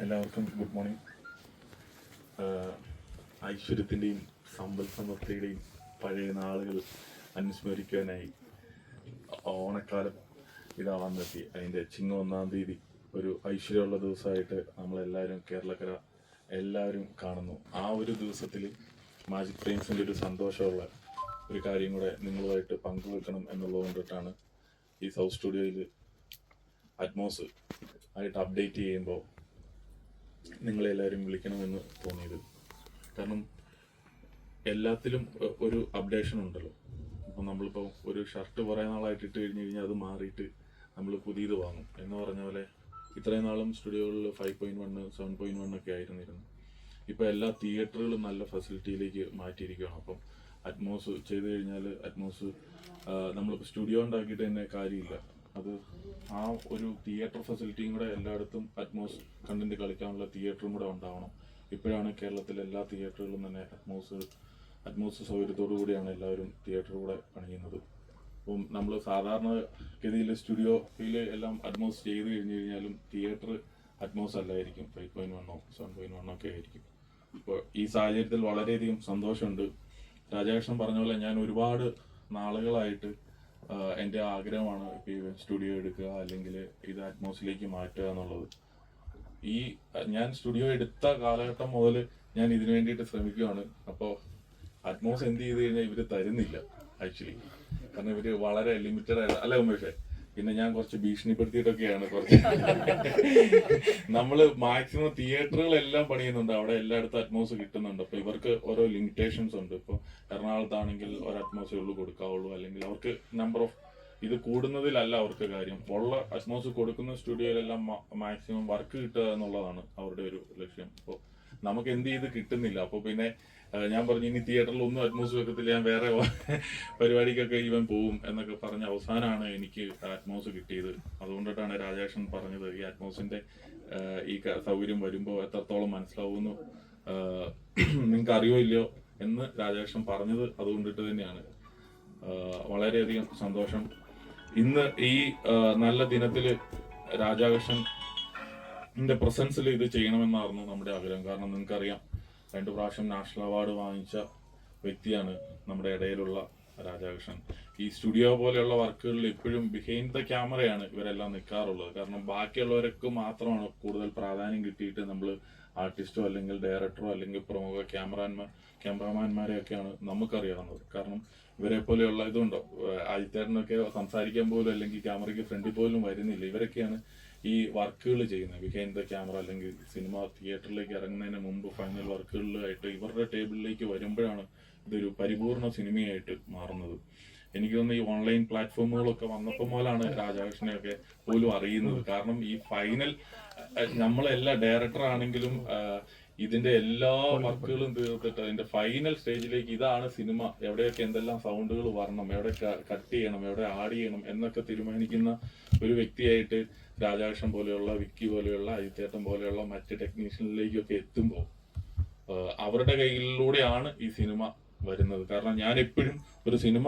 എല്ലാവർക്കും good morning. ഐശ്വര്യത്തിൻ്റെയും സമ്പൽ സമൃദ്ധിയുടെയും പഴയ നാളുകൾ അനുസ്മരിക്കാനായി ഓണക്കാലം ഇതാ വന്നെത്തി. അതിൻ്റെ ചിങ്ങ 1-ാം തീയതി ഒരു ഐശ്വര്യമുള്ള ദിവസമായിട്ട് നമ്മളെല്ലാവരും കേരളക്കര എല്ലാവരും കാണുന്നു. ആ ഒരു ദിവസത്തിൽ മാജിക് ഫ്രെയിംസിൻ്റെ ഒരു സന്തോഷമുള്ള ഒരു കാര്യം കൂടെ നിങ്ങളുമായിട്ട് പങ്കുവെക്കണം എന്നുള്ളത് കൊണ്ടിട്ടാണ് ഈ സൗത്ത് സ്റ്റുഡിയോയിൽ അറ്റ്മോസ് ആയിട്ട് അപ്ഡേറ്റ് ചെയ്യുമ്പോൾ നിങ്ങളെല്ലാവരും വിളിക്കണമെന്ന് തോന്നിയത്. കാരണം എല്ലാത്തിലും ഒരു അപ്ഡേഷൻ ഉണ്ടല്ലോ. അപ്പം നമ്മളിപ്പോൾ ഒരു ഷർട്ട് കുറേ നാളായിട്ട് ഇട്ട് കഴിഞ്ഞ് കഴിഞ്ഞാൽ അത് മാറിയിട്ട് നമ്മൾ പുതിയത് വാങ്ങും എന്ന് പറഞ്ഞ പോലെ ഇത്രയും നാളും സ്റ്റുഡിയോകളിൽ 5.1 7.1 ഒക്കെ ആയിരുന്നിരുന്നു. ഇപ്പോൾ എല്ലാ തിയേറ്ററുകളും നല്ല ഫെസിലിറ്റിയിലേക്ക് മാറ്റിയിരിക്കുകയാണ്. അപ്പം അറ്റ്മോസ് ചെയ്ത് കഴിഞ്ഞാൽ അറ്റ്മോസ് നമ്മളിപ്പോൾ സ്റ്റുഡിയോ ഉണ്ടാക്കിയിട്ട് തന്നെ കാര്യമില്ല. അത് ആ ഒരു തിയേറ്റർ ഫെസിലിറ്റിയും കൂടെ എല്ലായിടത്തും അറ്റ്മോസ് കണ്ടന്റ് കളിക്കാനുള്ള തിയേറ്ററും കൂടെ ഉണ്ടാവണം. ഇപ്പോഴാണ് കേരളത്തിലെ എല്ലാ തിയേറ്ററുകളും തന്നെ അറ്റ്മോസ് സൗകര്യത്തോടു കൂടിയാണ് എല്ലാവരും തിയേറ്റർ കൂടെ പണിയുന്നത്. അപ്പം നമ്മൾ സാധാരണ ഗതിയിൽ സ്റ്റുഡിയോയിൽ എല്ലാം അറ്റ്മോസ് ചെയ്ത് കഴിഞ്ഞ് കഴിഞ്ഞാലും തിയേറ്റർ അറ്റ്മോസ് അല്ലായിരിക്കും, 5.1 7.1 ഒക്കെ ആയിരിക്കും. ഇപ്പോൾ ഈ സാഹചര്യത്തിൽ വളരെയധികം സന്തോഷമുണ്ട്. രാജാകൃഷ്ണൻ പറഞ്ഞ പോലെ ഞാൻ ഒരുപാട് നാളുകളായിട്ട് എൻ്റെ ആഗ്രഹമാണ് ഇപ്പോൾ സ്റ്റുഡിയോ എടുക്കുക അല്ലെങ്കിൽ ഇത് അറ്റ്മോസിലേക്ക് മാറ്റുക എന്നുള്ളത്. ഞാൻ സ്റ്റുഡിയോ എടുത്ത കാലഘട്ടം മുതൽ ഞാൻ ഇതിനു വേണ്ടിയിട്ട് ശ്രമിക്കുകയാണ്. അപ്പോൾ അറ്റ്മോസ് എന്ത് ചെയ്ത് കഴിഞ്ഞാൽ ഇവർ തരുന്നില്ല ആക്ച്വലി. കാരണം ഇവർ വളരെ ലിമിറ്റഡ് ആയിട്ട് അല്ല ഉമേഷേ. പിന്നെ ഞാൻ കുറച്ച് ഭീഷണിപ്പെടുത്തിയിട്ടൊക്കെയാണ് നമ്മൾ മാക്സിമം തിയേറ്ററുകളെല്ലാം പണിയുന്നുണ്ട്, അവിടെ എല്ലായിടത്തും അറ്റ്മോസ് കിട്ടുന്നുണ്ട്. അപ്പോൾ ഇവർക്ക് ഓരോ ലിമിറ്റേഷൻസ് ഉണ്ട്. ഇപ്പോൾ എറണാകുളത്താണെങ്കിൽ ഒരു അറ്റ്മോസേ ഉള്ളൂ കൊടുക്കാവുള്ളൂ, അല്ലെങ്കിൽ അവർക്ക് നമ്പർ ഓഫ് ഇത് കൂടുന്നതിലല്ല അവർക്ക് കാര്യം. ഉള്ള അറ്റ്മോസ് കൊടുക്കുന്ന സ്റ്റുഡിയോയിലെല്ലാം മാക്സിമം വർക്ക് കിട്ടുക എന്നുള്ളതാണ് അവരുടെ ഒരു ലക്ഷ്യം. അപ്പോൾ നമുക്ക് എന്ത് ചെയ്ത് കിട്ടുന്നില്ല. അപ്പോൾ പിന്നെ ഞാൻ പറഞ്ഞു ഇനി തിയേറ്ററിൽ ഒന്നും അറ്റ്മോസ് വെക്കത്തില്ല, ഞാൻ വേറെ പരിപാടിക്കൊക്കെ ഇവൻ പോവും എന്നൊക്കെ പറഞ്ഞ അവസാനമാണ് എനിക്ക് അറ്റ്മോസ് കിട്ടിയത്. അതുകൊണ്ടിട്ടാണ് രാജേഷൻ പറഞ്ഞത് ഈ അറ്റ്മോസിന്റെ ഈ സൗകര്യം വരുമ്പോൾ എത്രത്തോളം മനസ്സിലാവുമെന്ന് നിങ്ങൾക്ക് അറിയോ ഇല്ലയോ എന്ന് രാജേഷൻ പറഞ്ഞത് അതുകൊണ്ടിട്ട് തന്നെയാണ്. വളരെയധികം സന്തോഷം. ഇന്ന് ഈ നല്ല ദിനത്തിൽ രാജാകൃഷ്ണന്റെ പ്രസൻസിൽ ഇത് ചെയ്യണമെന്നായിരുന്നു നമ്മുടെ ആഗ്രഹം. കാരണം നിങ്ങൾക്കറിയാം 2 പ്രാവശ്യം നാഷണൽ അവാർഡ് വാങ്ങിച്ച വ്യക്തിയാണ് നമ്മുടെ ഇടയിലുള്ള രാജാകൃഷ്ണൻ. ഈ സ്റ്റുഡിയോ പോലെയുള്ള വർക്കുകളിൽ എപ്പോഴും ബിഹൈൻഡ് ദ ക്യാമറയാണ് ഇവരെല്ലാം നിൽക്കാറുള്ളത്. കാരണം ബാക്കിയുള്ളവർക്ക് മാത്രമാണ് കൂടുതൽ പ്രാധാന്യം കിട്ടിയിട്ട് നമ്മൾ ആർട്ടിസ്റ്റോ അല്ലെങ്കിൽ ഡയറക്ടറോ അല്ലെങ്കിൽ പ്രമുഖ ക്യാമറാമാന്മാരെയൊക്കെയാണ് നമുക്കറിയാവുന്നത്. കാരണം ഇവരെ പോലെയുള്ള ഇതുണ്ടോ, ആദിത്യേട്ടനൊക്കെ സംസാരിക്കാൻ പോലും അല്ലെങ്കിൽ ക്യാമറയ്ക്ക് ഫ്രണ്ടിൽ പോലും വരുന്നില്ല. ഇവരൊക്കെയാണ് ഈ വർക്കുകൾ ചെയ്യുന്നത് ബിഹൈൻഡ് ദ ക്യാമറ, അല്ലെങ്കിൽ സിനിമ തിയേറ്ററിലേക്ക് ഇറങ്ങുന്നതിന് മുമ്പ് ഫൈനൽ വർക്കുകളിലായിട്ട് ഇവരുടെ ടേബിളിലേക്ക് വരുമ്പോഴാണ് ഇതൊരു പരിപൂർണ സിനിമയായിട്ട് മാറുന്നത്. എനിക്ക് തോന്നുന്നു ഈ ഓൺലൈൻ പ്ലാറ്റ്ഫോമുകളൊക്കെ വന്നപ്പോൾ മുതലാണ് രാജാകൃഷ്ണനെയൊക്കെ പോലും അറിയുന്നത്. കാരണം ഈ ഫൈനൽ നമ്മളെല്ലാ ഡയറക്ടർ ആണെങ്കിലും ഇതിന്റെ എല്ലാ വർക്കുകളും തീർത്തിട്ട് അതിന്റെ ഫൈനൽ സ്റ്റേജിലേക്ക് ഇതാണ് സിനിമ, എവിടെയൊക്കെ എന്തെല്ലാം സൗണ്ടുകൾ വരണം, എവിടെ കട്ട് ചെയ്യണം, എവിടെ ആഡ് ചെയ്യണം എന്നൊക്കെ തീരുമാനിക്കുന്ന ഒരു വ്യക്തിയായിട്ട് രാജാകൃഷ്ണൻ പോലെയുള്ള, വിക്കി പോലെയുള്ള, ആദിത്യേട്ടൻ പോലെയുള്ള മറ്റ് ടെക്നീഷ്യനിലേക്കൊക്കെ എത്തുമ്പോൾ അവരുടെ കയ്യിലൂടെയാണ് ഈ സിനിമ വരുന്നത്. കാരണം ഞാൻ എപ്പോഴും ഒരു സിനിമ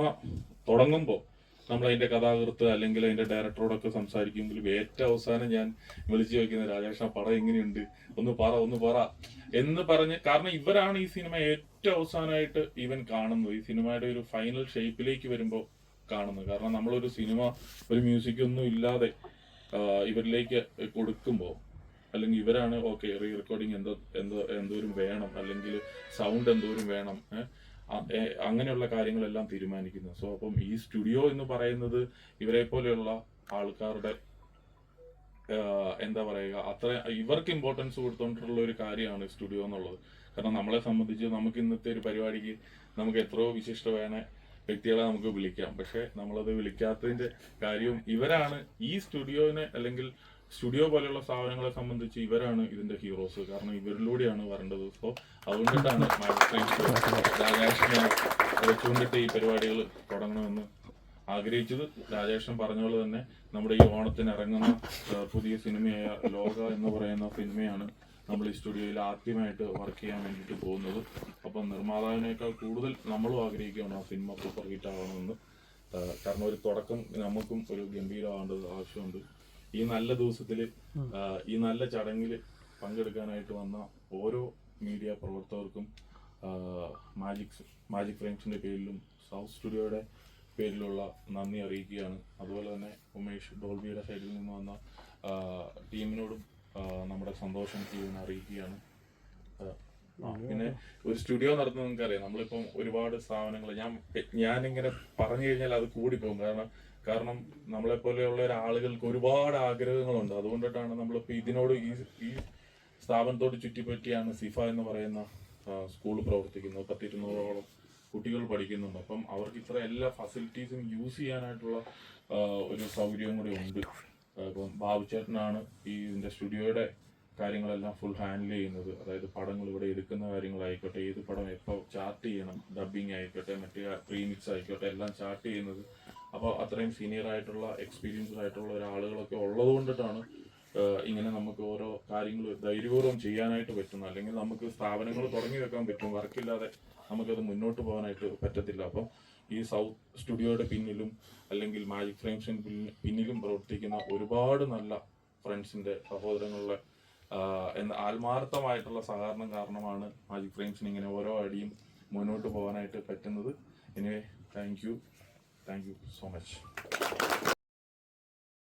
തുടങ്ങുമ്പോൾ നമ്മൾ അതിന്റെ കഥാകൃത്ത് അല്ലെങ്കിൽ അതിന്റെ ഡയറക്ടറോടൊക്കെ സംസാരിക്കുമെങ്കിലും ഏറ്റവും അവസാനം ഞാൻ വിളിച്ചു ചോദിക്കുന്ന രാജാകൃഷ്ണ പടം എങ്ങനെയുണ്ട്, ഒന്ന് പറ എന്ന് പറഞ്ഞ്. കാരണം ഇവരാണ് ഈ സിനിമ ഏറ്റവും അവസാനമായിട്ട് ഇവൻ കാണുന്നത്, ഈ സിനിമയുടെ ഒരു ഫൈനൽ ഷേപ്പിലേക്ക് വരുമ്പോൾ കാണുന്നത്. കാരണം നമ്മളൊരു സിനിമ ഒരു മ്യൂസിക് ഒന്നും ഇല്ലാതെ ഇവരിലേക്ക് കൊടുക്കുമ്പോൾ, അല്ലെങ്കിൽ ഇവരാണ് ഓക്കെ റീ റെക്കോർഡിങ് എന്തോരം വേണം, അല്ലെങ്കിൽ സൗണ്ട് എന്തോരം വേണം, അങ്ങനെയുള്ള കാര്യങ്ങളെല്ലാം തീരുമാനിക്കുന്നത്. സോ അപ്പം ഈ സ്റ്റുഡിയോ എന്ന് പറയുന്നത് ഇവരെ പോലെയുള്ള ആൾക്കാരുടെ എന്താ പറയുക, അത്ര ഇവർക്ക് ഇമ്പോർട്ടൻസ് കൊടുത്തോണ്ടുള്ള ഒരു കാര്യമാണ് സ്റ്റുഡിയോ എന്നുള്ളത്. കാരണം നമ്മളെ സംബന്ധിച്ച് നമുക്ക് ഇന്നത്തെ ഒരു പരിപാടിക്ക് നമുക്ക് എത്രയോ വിശിഷ്ട വ്യക്തികളെ നമുക്ക് വിളിക്കാം, പക്ഷെ നമ്മളത് വിളിക്കാത്തതിന്റെ കാര്യവും ഇവരാണ്. ഈ സ്റ്റുഡിയോനെ അല്ലെങ്കിൽ സ്റ്റുഡിയോ പോലെയുള്ള സ്ഥാപനങ്ങളെ സംബന്ധിച്ച് ഇവരാണ് ഇതിന്റെ ഹീറോസ്. കാരണം ഇവരിലൂടെയാണ് വരേണ്ടത്. സോ അതുകൊണ്ടിട്ടാണ് രാജേഷിനെ വെച്ചുകൊണ്ടിട്ട് ഈ പരിപാടികൾ തുടങ്ങണമെന്ന് ആഗ്രഹിച്ചത്. രാജേഷൻ പറഞ്ഞ പോലെ തന്നെ നമ്മുടെ ഈ ഓണത്തിന് ഇറങ്ങുന്ന പുതിയ സിനിമയായ ലോക എന്ന് പറയുന്ന സിനിമയാണ് നമ്മൾ ഈ സ്റ്റുഡിയോയിൽ ആദ്യമായിട്ട് വർക്ക് ചെയ്യാൻ വേണ്ടിയിട്ട് പോകുന്നത്. അപ്പം നിർമ്മാതാവിനേക്കാൾ കൂടുതൽ നമ്മളും ആഗ്രഹിക്കുകയാണ് ആ സിനിമ സൂപ്പർ ഹിറ്റ് ആവണമെന്ന്. കാരണം ഒരു തുടക്കം നമുക്കും ഒരു ഗംഭീരമാവേണ്ടത് ആവശ്യമുണ്ട്. ഈ നല്ല ദിവസത്തിൽ ഈ നല്ല ചടങ്ങിൽ പങ്കെടുക്കാനായിട്ട് വന്ന ഓരോ മീഡിയ പ്രവർത്തകർക്കും മാജിക് ഫ്രെയിംസിന്റെ പേരിലും സൗത്ത് സ്റ്റുഡിയോയുടെ പേരിലുള്ള നന്ദി അറിയിക്കുകയാണ്. അതുപോലെ തന്നെ ഉമേഷ് ഡോൾബിയുടെ സൈഡിൽ നിന്ന് വന്ന ടീമിനോടും നമ്മുടെ സന്തോഷം ചെയ്യുന്ന അറിയിക്കുകയാണ്. പിന്നെ ഒരു സ്റ്റുഡിയോ നടത്തുന്നത് നിങ്ങൾക്കറിയാം, നമ്മളിപ്പം ഒരുപാട് സ്ഥാപനങ്ങൾ ഞാനിങ്ങനെ പറഞ്ഞു കഴിഞ്ഞാൽ അത് കൂടിപ്പോകും. കാരണം നമ്മളെ പോലെയുള്ള ആളുകൾക്ക് ഒരുപാട് ആഗ്രഹങ്ങളുണ്ട്. അതുകൊണ്ടിട്ടാണ് നമ്മളിപ്പോൾ ഇതിനോട് ഈ സ്ഥാപനത്തോട് ചുറ്റിപ്പറ്റിയാണ് സിഫ എന്ന് പറയുന്ന സ്കൂൾ പ്രവർത്തിക്കുന്നത്. 100-200ഓളം കുട്ടികൾ പഠിക്കുന്നുണ്ട്. അപ്പം അവർക്ക് ഇത്ര എല്ലാ ഫെസിലിറ്റീസും യൂസ് ചെയ്യാനായിട്ടുള്ള ഒരു സൗകര്യം കൂടി ഉണ്ട്. ഇപ്പം ബാബുചേട്ടനാണ് ഇതിന്റെ സ്റ്റുഡിയോയുടെ കാര്യങ്ങളെല്ലാം ഫുൾ ഹാൻഡിൽ ചെയ്യുന്നത്. അതായത് പടങ്ങൾ ഇവിടെ എടുക്കുന്ന കാര്യങ്ങളായിക്കോട്ടെ, ഏത് പടം എപ്പോൾ ചാർട്ട് ചെയ്യണം, ഡബിങ് ആയിക്കോട്ടെ, മറ്റേ പ്രീമിക്സ് ആയിക്കോട്ടെ, എല്ലാം ചാർട്ട് ചെയ്യുന്നത്. അപ്പോൾ അത്രയും സീനിയർ ആയിട്ടുള്ള എക്സ്പീരിയൻസ്ഡ് ആയിട്ടുള്ള ഒരാളുകളൊക്കെ ഉള്ളത് കൊണ്ടിട്ടാണ് ഇങ്ങനെ നമുക്ക് ഓരോ കാര്യങ്ങൾ ധൈര്യപൂർവ്വം ചെയ്യാനായിട്ട് പറ്റുന്നത്. അല്ലെങ്കിൽ നമുക്ക് സ്ഥാപനങ്ങൾ തുടങ്ങി വെക്കാൻ പറ്റും, വർക്കില്ലാതെ നമുക്കത് മുന്നോട്ട് പോകാനായിട്ട് പറ്റത്തില്ല. അപ്പം ഈ സൗത്ത് സ്റ്റുഡിയോയുടെ പിന്നിലും അല്ലെങ്കിൽ മാജിക് ഫ്രെയിംസിന് പിന്നിലും പ്രവർത്തിക്കുന്ന ഒരുപാട് നല്ല ഫ്രണ്ട്സിന്റെ സഹോദരങ്ങളുടെ ആത്മാർത്ഥമായിട്ടുള്ള സഹകരണം കാരണമാണ് മാജിക് ഫ്രെയിംസിന് ഇങ്ങനെ ഓരോ അടിയും മുന്നോട്ട് പോകാനായിട്ട് പറ്റുന്നത്. Anyway thank you so much.